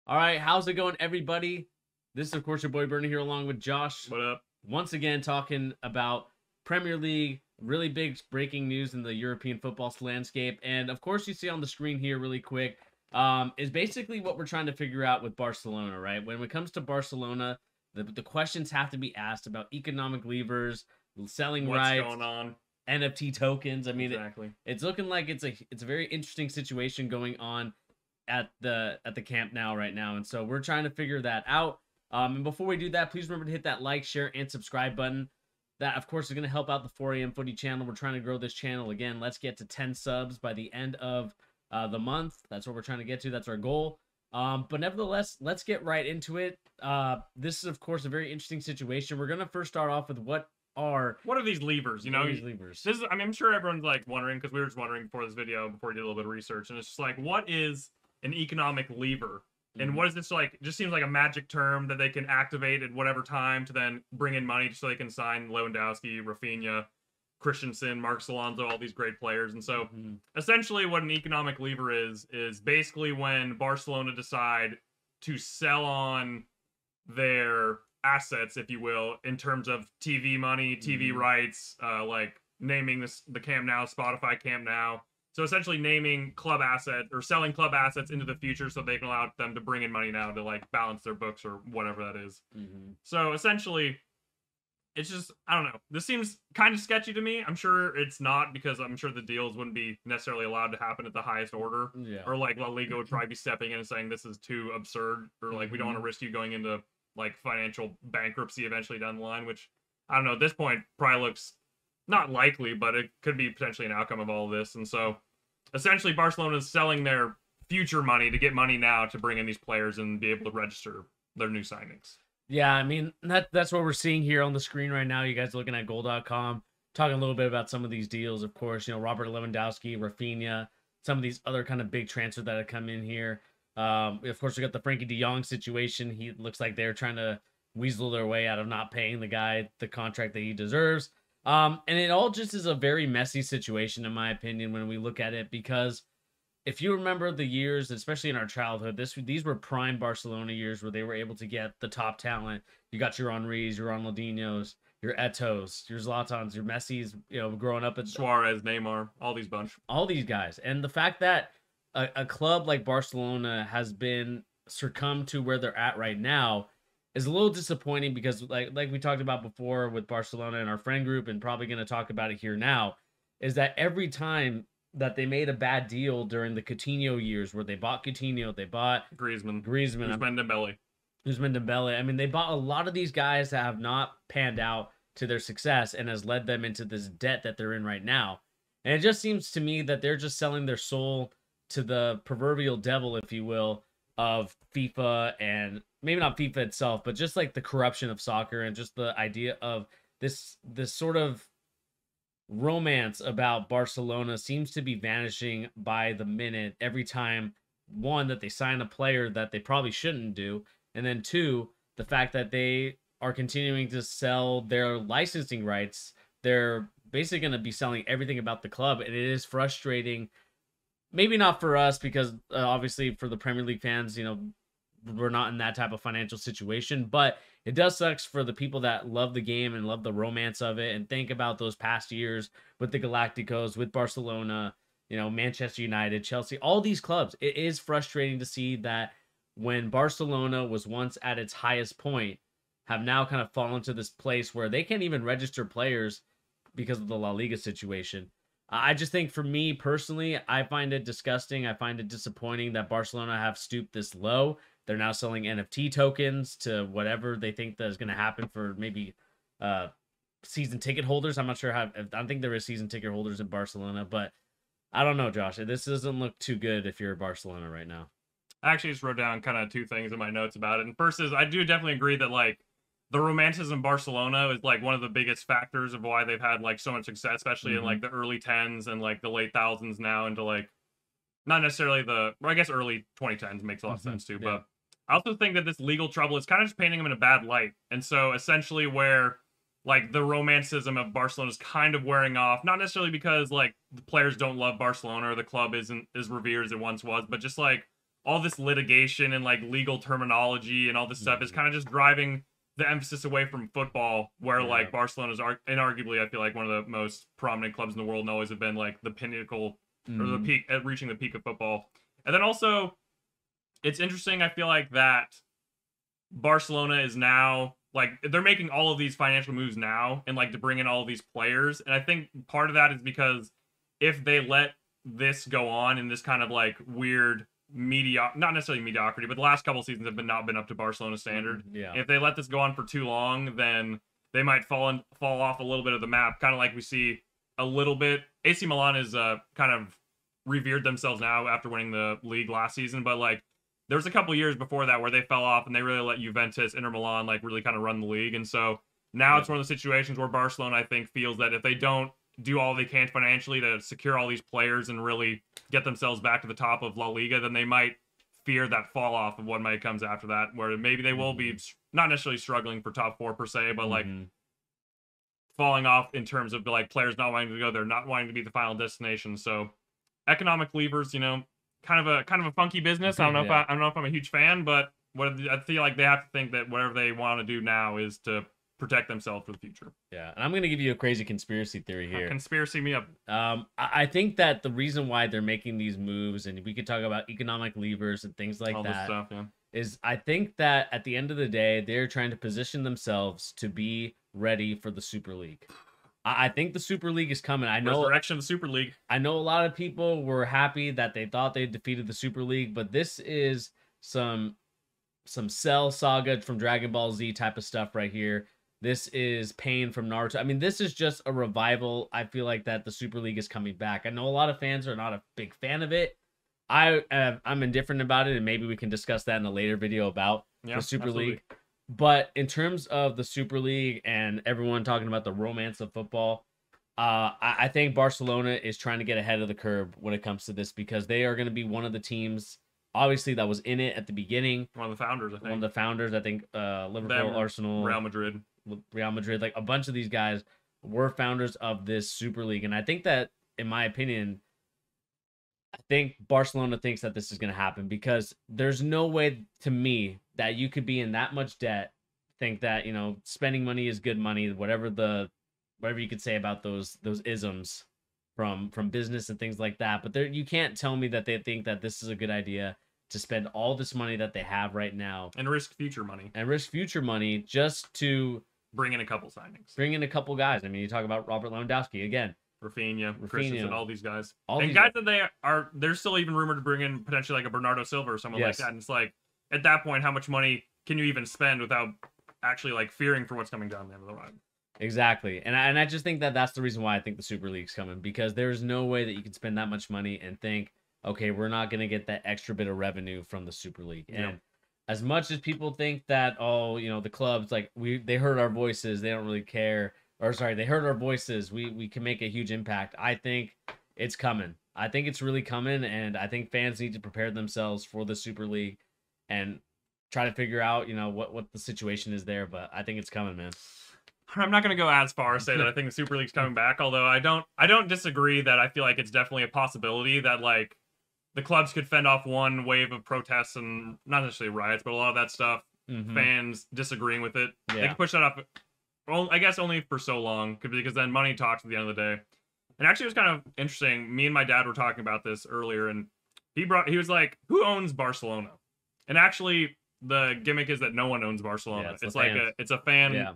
All right, how's it going, everybody? This is, of course, your boy Bernie here, along with Josh. What up? Once again, talking about Premier League, really big breaking news in the European football landscape. And, of course, you see on the screen here really quick is basically what we're trying to figure out with Barcelona, right? When it comes to Barcelona, the questions have to be asked about economic levers, selling What's rights, going on? NFT tokens. I mean, Exactly. it's looking like it's a very interesting situation going on at the camp now right now, and so we're trying to figure that out. And before we do that, please remember to hit that like, share, and subscribe button. That, of course, is going to help out the 4 a.m. Footy channel. We're trying to grow this channel again. Let's get to 10 subs by the end of the month. That's what we're trying to get to. That's our goal. But nevertheless, let's get right into it. This is, of course, a very interesting situation. We're going to first start off with what are these levers? these levers? This is. I mean, I'm sure everyone's like wondering because we were just wondering before this video, before we did a little bit of research, and it's just like, what is an economic lever? And what is this like? It just seems like a magic term that they can activate at whatever time to then bring in money so they can sign Lewandowski, Rafinha, Christensen, Marcos Alonso, all these great players. And so essentially what an economic lever is basically when Barcelona decide to sell on their assets, if you will, in terms of TV money, TV rights, like naming the Camp Nou, Spotify Camp Nou. So essentially naming club assets or selling club assets into the future so they can allow them to bring in money now to like balance their books or whatever that is. So essentially, it's just, I don't know. This seems kind of sketchy to me. I'm sure it's not because I'm sure the deals wouldn't be necessarily allowed to happen at the highest order. Yeah. Or like La Liga would probably be stepping in and saying this is too absurd or like we don't want to risk you going into like financial bankruptcy eventually down the line, which I don't know, at this point probably looks not likely, but it could be potentially an outcome of all of this. And so essentially Barcelona is selling their future money to get money now to bring in these players and be able to register their new signings. Yeah, I mean, that's what we're seeing here on the screen right now. You guys are looking at goal.com, talking a little bit about some of these deals, of course. You know, Robert Lewandowski, Rafinha, some of these other kind of big transfers that have come in here. Of course, we got the Frankie de Jong situation. He looks like they're trying to weasel their way out of not paying the guy the contract that he deserves. And it all just is a very messy situation, in my opinion, when we look at it, because if you remember the years, especially in our childhood, these were prime Barcelona years where they were able to get the top talent. You got your Henrys, your Ronaldinhos, your Etos, your Zlatans, your Messis, you know, growing up at Suarez, Neymar, all these bunch. All these guys. And the fact that a club like Barcelona has been succumbed to where they're at right now is a little disappointing because like we talked about before with Barcelona and our friend group, and probably going to talk about it here now, is that every time that they made a bad deal during the Coutinho years where they bought Coutinho, they bought Griezmann, Dembele. I mean, they bought a lot of these guys that have not panned out to their success and has led them into this debt that they're in right now. And it just seems to me that they're just selling their soul to the proverbial devil, if you will, of FIFA, and maybe not FIFA itself, but just like the corruption of soccer and just the idea of this sort of romance about Barcelona seems to be vanishing by the minute every time, one, that they sign a player that they probably shouldn't do, and then two, the fact that they are continuing to sell their licensing rights. They're basically going to be selling everything about the club, and it is frustrating. Maybe not for us because obviously for the Premier League fans, you know, we're not in that type of financial situation, but it does suck for the people that love the game and love the romance of it and think about those past years with the Galacticos, with Barcelona, you know, Manchester United, Chelsea, all these clubs. It is frustrating to see that when Barcelona was once at its highest point, have now kind of fallen to this place where they can't even register players because of the La Liga situation. I just think for me personally, I find it disgusting. I find it disappointing that Barcelona have stooped this low. They're now selling NFT tokens to whatever they think that is going to happen for maybe season ticket holders. I'm not sure how. I don't think there is season ticket holders in Barcelona, but I don't know, Josh. This doesn't look too good if you're Barcelona right now. I actually just wrote down kind of two things in my notes about it. And first is I do definitely agree that like the romanticism in Barcelona is like one of the biggest factors of why they've had like so much success, especially in like the early 10s and like the late thousands now into like not necessarily I guess early 2010s makes a lot of sense too. Yeah. But I also think that this legal trouble is kind of just painting them in a bad light. And so essentially where like the romanticism of Barcelona is kind of wearing off, not necessarily because like the players don't love Barcelona or the club isn't as revered as it once was, but just like all this litigation and like legal terminology and all this stuff is kind of just driving the emphasis away from football, where like Barcelona's inarguably, I feel like, one of the most prominent clubs in the world and always have been like the pinnacle or the peak at reaching the peak of football. And then also, it's interesting, I feel like, that Barcelona is now like they're making all of these financial moves now and like to bring in all of these players. And I think part of that is because if they let this go on in this kind of like weird not necessarily mediocrity, but the last couple seasons have not been up to Barcelona standard. Yeah. If they let this go on for too long, then they might fall off a little bit of the map, kind of like we see a little bit. AC Milan is kind of revered themselves now after winning the league last season, but like there was a couple years before that where they fell off and they really let Juventus, Inter Milan like really kind of run the league. And so now it's one of the situations where Barcelona, I think, feels that if they don't do all they can financially to secure all these players and really get themselves back to the top of La Liga, then they might fear that fall off of what might comes after that, where maybe they will be not necessarily struggling for top 4 per se, but like falling off in terms of like players not wanting to go there, not wanting to be the final destination. So economic levers, you know, kind of a funky business. I don't know if I don't know if I'm a huge fan, but I feel like they have to think that whatever they want to do now is to protect themselves for the future. Yeah, and I'm gonna give you a crazy conspiracy theory here. Conspiracy me up. I think that the reason why they're making these moves, and we could talk about economic levers and things like all that, this stuff, yeah, is I think that at the end of the day, they're trying to position themselves to be ready for the Super League. I think the Super League is coming. I know resurrection of the Super League. I know a lot of people were happy that they thought they defeated the Super League, but this is some Cell Saga from Dragon Ball Z type of stuff right here. This is Pain from Naruto. I mean, this is just a revival. I feel like that the Super League is coming back. I know a lot of fans are not a big fan of it. I'm indifferent about it, and maybe we can discuss that in a later video about the Super League. But in terms of the Super League and everyone talking about the romance of football, I think Barcelona is trying to get ahead of the curve when it comes to this, because they are going to be one of the teams, obviously, that was in it at the beginning. One of the founders, I think. One of the founders, I think, Liverpool, Arsenal, Real Madrid, like a bunch of these guys were founders of this Super League. And I think that, in my opinion, I think Barcelona thinks that this is going to happen, because there's no way to me that you could be in that much debt, think that, you know, spending money is good money, whatever you could say about those isms from business and things like that. But you can't tell me that they think that this is a good idea to spend all this money that they have right now and risk future money just to bring in a couple signings, bring in a couple guys. I mean, you talk about Robert Lewandowski again, Rafinha, Christensen, all these guys, guys that they're still even rumored to bring in potentially like a Bernardo Silva or someone like that. And it's like, at that point, how much money can you even spend without actually like fearing for what's coming down the end of the line? Exactly. And I just think that that's the reason why I think the Super League's coming, because there's no way that you can spend that much money and think, okay, we're not going to get that extra bit of revenue from the Super League. And as much as people think that, oh, you know, the clubs, like they heard our voices, they don't really care. Or sorry, they heard our voices, we can make a huge impact. I think it's coming. I think it's really coming, and I think fans need to prepare themselves for the Super League and try to figure out, you know, what the situation is there. But I think it's coming, man. I'm not going to go as far as say that I think the Super League's coming back, although I don't disagree that I feel like it's definitely a possibility that like the clubs could fend off one wave of protests and not necessarily riots, but a lot of that stuff, fans disagreeing with it. Yeah. They can push that up, I guess, only for so long, because then money talks at the end of the day. And actually, it was kind of interesting. Me and my dad were talking about this earlier, and he was like, "Who owns Barcelona?" And actually, the gimmick is that no one owns Barcelona. Yeah, it's like it's a fan. Yeah.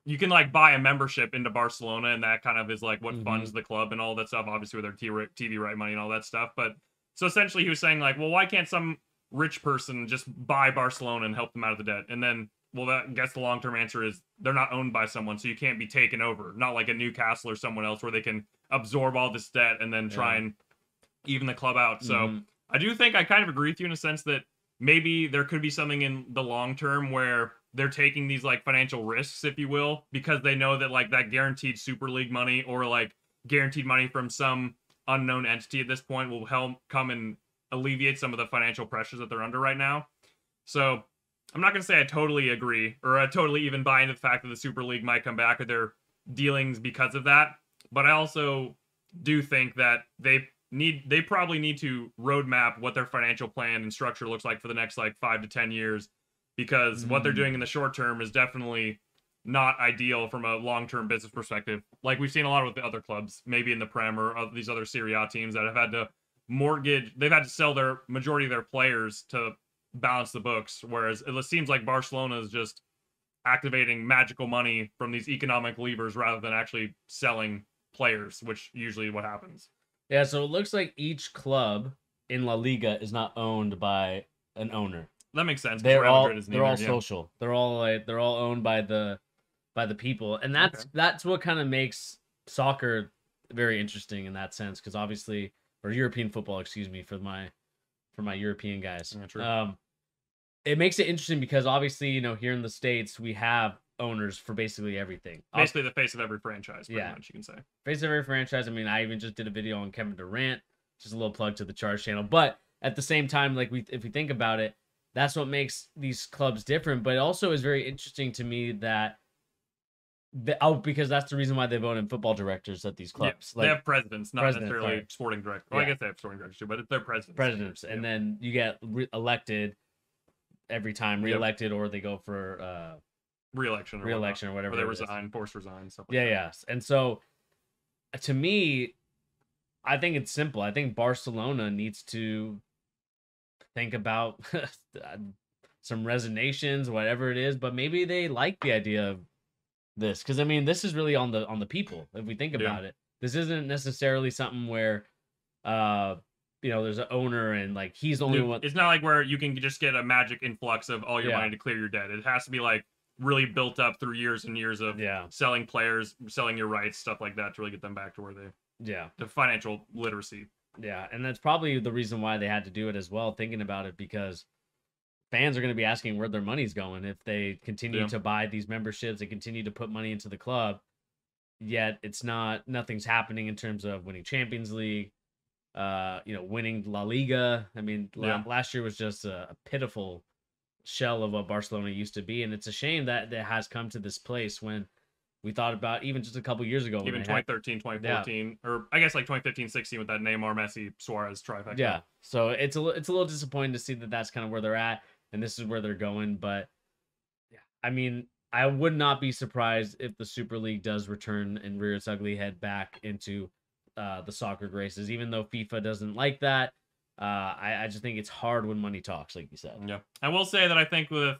You can like buy a membership into Barcelona, and that kind of is like what funds the club and all that stuff. Obviously, with their TV right money and all that stuff. But so essentially, he was saying like, well, why can't some rich person just buy Barcelona and help them out of the debt? And then, well, I guess the long-term answer is they're not owned by someone, so you can't be taken over. Not like a Newcastle or someone else where they can absorb all this debt and then try and even the club out. So I do think I kind of agree with you in a sense that maybe there could be something in the long term where they're taking these like financial risks, if you will, because they know that like that guaranteed Super League money or like guaranteed money from some unknown entity at this point will help come and alleviate some of the financial pressures that they're under right now. So I'm not going to say I totally agree or I totally even buy into the fact that the Super League might come back or their dealings because of that. But I also do think that they they probably need to roadmap what their financial plan and structure looks like for the next like 5 to 10 years, because what they're doing in the short term is definitely not ideal from a long-term business perspective. Like we've seen a lot with the other clubs, maybe in the Prem or these other Serie A teams that have had to they've had to sell their majority of their players to balance the books, whereas it seems like Barcelona is just activating magical money from these economic levers rather than actually selling players, which usually what happens. Yeah, so it looks like each club in La Liga is not owned by an owner. That makes sense. They're Real all Madrid is they're all neither, yeah. social. They're all owned by the people, and that's what kind of makes soccer very interesting in that sense, because obviously, or European football, excuse me, for my European guys. Yeah, true. It makes it interesting because obviously, you know, here in the States we have owners for basically everything. Basically, the face of every franchise, pretty much, you can say. Face of every franchise. I mean, I even just did a video on Kevin Durant, just a little plug to the Charge channel. But at the same time, like if we think about it, that's what makes these clubs different. But it also is very interesting to me that because that's the reason why they vote in football directors at these clubs. Yeah, they have presidents, not necessarily sporting directors. Well, I guess they have sporting directors too, but they're presidents. Presidents, and then you get elected every time, reelected, or they go for re-election or whatever. Or they resign, forced resign, stuff like that. Yes. And so, to me, I think it's simple. I think Barcelona needs to think about some resignations, whatever it is, but maybe they like the idea of this, because I mean, this is really on the people. If we think about it, this isn't necessarily something where, you know, there's an owner and like he's the only one. It's not like where you can just get a magic influx of all your money to clear your debt. It has to be like really built up through years and years of selling players, selling your rights, stuff like that, to really get them back to where they the financial literacy. Yeah, and that's probably the reason why they had to do it as well, thinking about it, because fans are going to be asking where their money's going if they continue to buy these memberships and continue to put money into the club, yet nothing's happening in terms of winning Champions League, you know, winning La Liga. I mean, last year was just a pitiful shell of what Barcelona used to be, and it's a shame that it has come to this place when we thought about even just a couple years ago. Even 2013, 2014, or I guess like 2015, 16 with that Neymar, Messi, Suarez trifecta. Yeah, so it's a little disappointing to see that that's kind of where they're at, and this is where they're going. But I mean, I would not be surprised if the Super League does return and rear its ugly head back into the soccer graces, even though FIFA doesn't like that. I just think it's hard when money talks, like you said. Yeah, I will say that I think with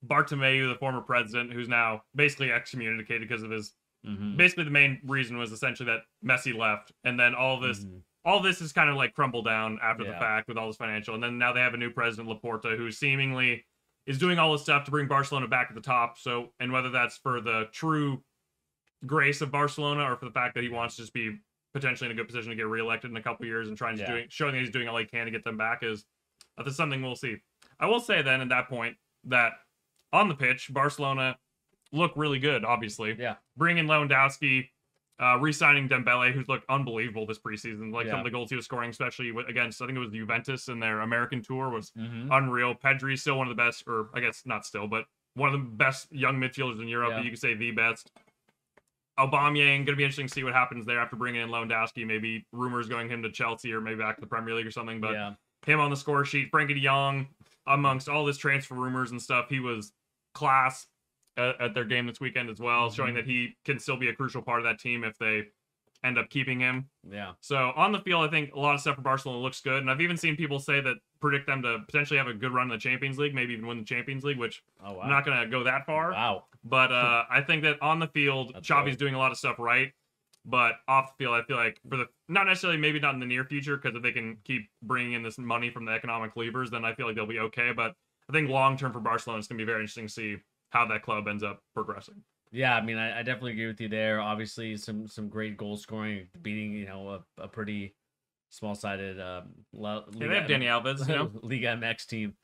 Bartomeu, the former president, who's now basically excommunicated because of his basically the main reason was essentially that Messi left, and then all this is kind of like crumbled down after the fact with all this financial, and then now they have a new president, Laporta, who seemingly is doing all this stuff to bring Barcelona back at the top. So, and whether that's for the true grace of Barcelona or for the fact that he wants to just be potentially in a good position to get reelected in a couple years and trying to showing that he's doing all he can to get them back, is that's something we'll see. I will say then at that point that on the pitch, Barcelona look really good, obviously. Yeah. Bringing Lewandowski, re-signing Dembele, who's looked unbelievable this preseason. Like some of the goals he was scoring, especially against, I think it was Juventus in their American tour, was unreal. Pedri's still one of the best, or I guess not still, but one of the best young midfielders in Europe. You could say the best. Aubameyang, going to be interesting to see what happens there after bringing in Lewandowski. Maybe rumors going him to Chelsea or maybe back to the Premier League or something. But him on the score sheet, Frankie de Jong, amongst all this transfer rumors and stuff, he was class at their game this weekend as well, showing that he can still be a crucial part of that team if they end up keeping him. Yeah. So on the field, I think a lot of stuff for Barcelona looks good, and I've even seen people say that predict them to potentially have a good run in the Champions League, maybe even win the Champions League, which I'm not going to go that far. Wow. But I think that on the field, Xavi's doing a lot of stuff right. But off the field, I feel like not necessarily, maybe not in the near future, because if they can keep bringing in this money from the economic levers, then I feel like they'll be okay. But I think long term for Barcelona, it's going to be very interesting to see how that club ends up progressing. Yeah, I mean, I definitely agree with you there. Obviously, some great goal scoring, beating, you know, a pretty small-sided they have Danny Alves, you know, Liga MX team.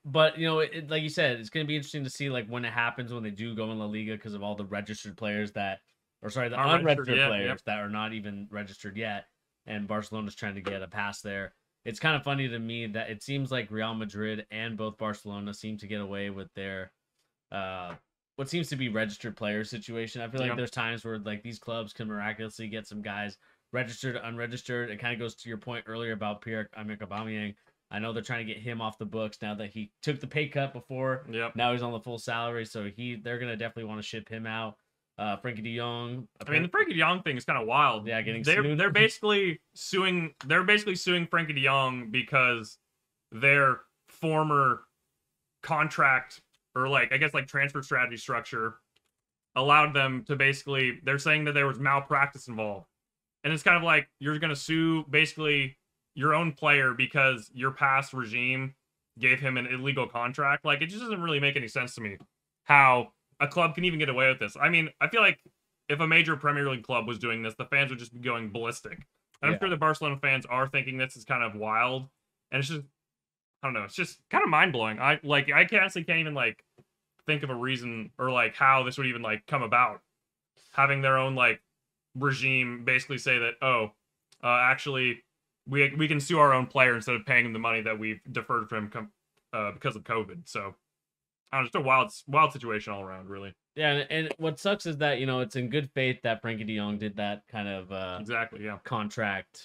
But you know, like you said, it's going to be interesting to see like when it happens, when they do go in La Liga, because of all the registered players the unregistered players that are not even registered yet, and Barcelona's trying to get a pass there. It's kind of funny to me that it seems like Real Madrid and both Barcelona seem to get away with their what seems to be registered player situation. I feel like there's times where like these clubs can miraculously get some guys registered to unregistered. It kind of goes to your point earlier about Pierre-Emerick Aubameyang. I know they're trying to get him off the books now that he took the pay cut before. Yep. Now he's on the full salary, so they're gonna definitely want to ship him out. Frankie De Jong. I mean, the Frankie De Jong thing is kind of wild. Yeah, getting they're basically suing. They're basically suing Frankie De Jong because their former contract, or like, I guess, like transfer strategy structure allowed them to basically. They're saying that there was malpractice involved, and it's kind of like you're gonna sue basically your own player because your past regime gave him an illegal contract. Like, it just doesn't really make any sense to me how a club can even get away with this. I mean, I feel like if a major Premier League club was doing this, the fans would just be going ballistic. And I'm sure the Barcelona fans are thinking this is kind of wild. And it's just, I don't know, it's just kind of mind-blowing. I honestly can't even, like, think of a reason or, like, how this would even, like, come about. Having their own, like, regime basically say that, actually, we can sue our own player instead of paying him the money that we've deferred from him because of COVID. So, I don't know, just a wild situation all around, really. Yeah, and what sucks is that, it's in good faith that Frankie De Jong did that kind of exactly, yeah, contract.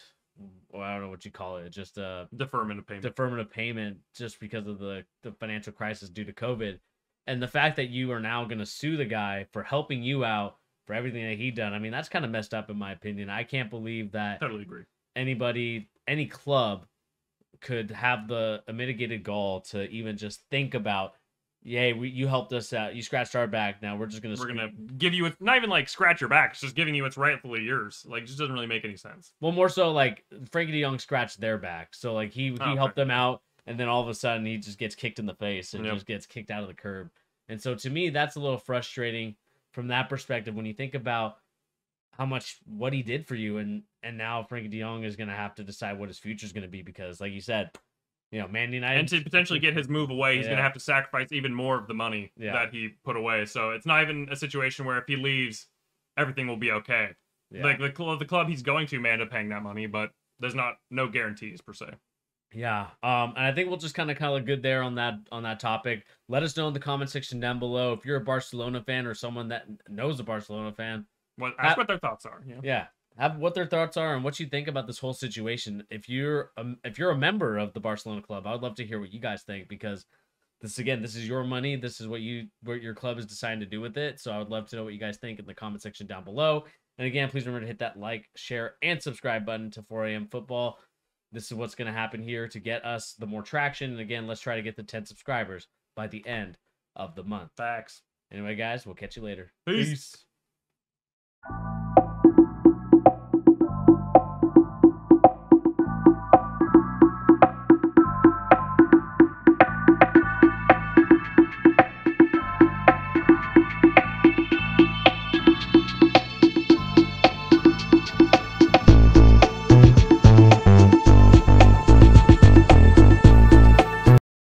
Well, I don't know what you call it, just deferment of payment. Deferment of payment, just because of the financial crisis due to COVID, and the fact that you are now going to sue the guy for helping you out for everything that he done. I mean, that's kind of messed up in my opinion. I can't believe that. Totally agree. Any club could have the mitigated gall to even just think about. Yay, you helped us out. You scratched our back. Now we're gonna give you not even like scratch your back. It's just giving you what's rightfully yours. Like, it just doesn't really make any sense. Well, more so like Frankie De Jong scratched their back, so like he helped them out, and then all of a sudden he just gets kicked in the face and just gets kicked out of the curb. And so to me, that's a little frustrating from that perspective when you think about what he did for you, and now Frankie De Jong is gonna have to decide what his future is gonna be because, like you said. Man United. And to potentially get his move away, he's going to have to sacrifice even more of the money that he put away. So it's not even a situation where if he leaves, everything will be okay. Yeah. Like the club he's going to may end up paying that money, but there's no guarantees per se. Yeah. And I think we'll just kind of look good there on that topic. Let us know in the comment section down below if you're a Barcelona fan or someone that knows a Barcelona fan. Ask what their thoughts are. Yeah. Have what their thoughts are and what you think about this whole situation. If you're a member of the Barcelona club, I would love to hear what you guys think because this is your money. This is what your club is deciding to do with it. So I would love to know what you guys think in the comment section down below. And again, please remember to hit that like, share, and subscribe button to 4 a.m. football. This is what's going to happen here to get us the more traction. And again, let's try to get the 10 subscribers by the end of the month. Facts. Anyway, guys, we'll catch you later. Peace.